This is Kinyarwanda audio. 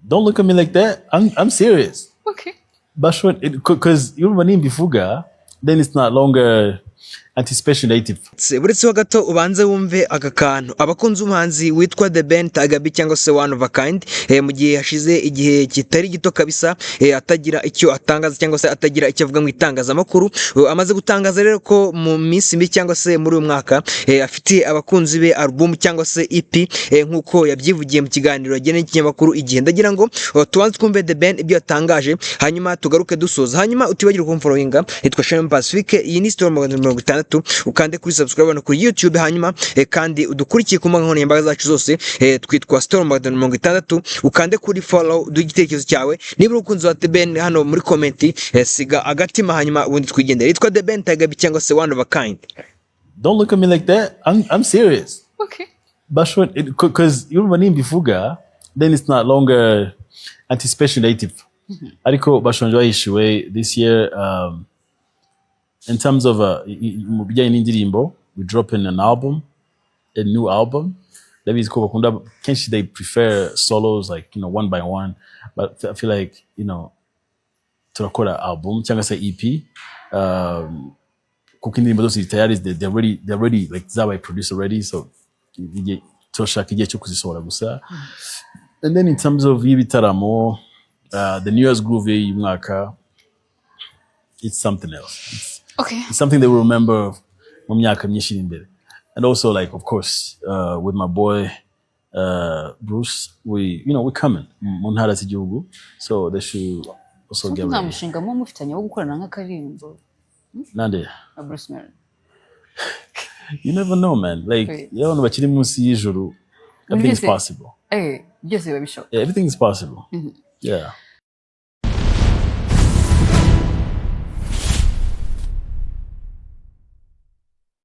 Don't look at me like that. I'm serious. Okay. Because urumva nimbivuga, then it's not longer anticipative. Buretse ho gato ubanze wumve aka kantu abakunzi umuhanzi witwa The Ben Tagabi cyangwa se one of a kind mu gihe hashize igihe kitari gito kabisa atagira icyo atangaza cyangwa se atagira icyo avuga mu itangazamakuru amaze gutangaza rero ko mu minsi mbi cyangwa se muri uyu mwaka afite abakunzi be album cyangwa se EP nkuko yabyivugiye mu kiganiro yageneye ikinyamakuru igihe ndagira ngo tubanze twumve The Ben ibyo yatangaje hanyuma tugaruke dusoza hanyuma utibagirwe kumfollowinga nitwa Shema Pacifique iyi ni story 160 ukande kuri subscribe no kuri YouTube hanyuma kandi udukurikiye ku mbuga nkoranyambaga zacu zose twitwa Storm 160 ukande kuri follow dugitekerezo cyawe niba ukunze wa The Ben hano muri comment siga agatima hanyuma ubundi twigendera yitwa The Ben Tagabi cyangwa se one of a kind. Don't look at me like that. I'm serious. Okay. Because urumva nimbivuga, then it's not longer anticipative. Ariko bashonje bahishiwe this year. In terms of mu bijyanye n'indirimbo, we dropping an album, a new album. That means ko bakunda kenshi they prefer solos like one by one, but I feel like turakora album cyangwa se EP. Kuko indirimbo zose tayari they're ready like zabaye produced already, so turashaka igihe cyo kuzisohora gusa. And then in terms of ibitaramo, the New Year's groove mwaka, it's something else. Okay. It's something they will remember mu myaka myinshi imbere. And also like of course with my boy Bruce, we're coming mu ntara z'igihugu, so they should also get ready. Mushinga mu mufitanye wo gukorana nk'akaririmbo. Nande. Bruce Melody. You never know, man. Like abantu bakiri munsi y'ijuru, everything is possible. Byose babishoboka. Yeah, everything is possible. Yeah.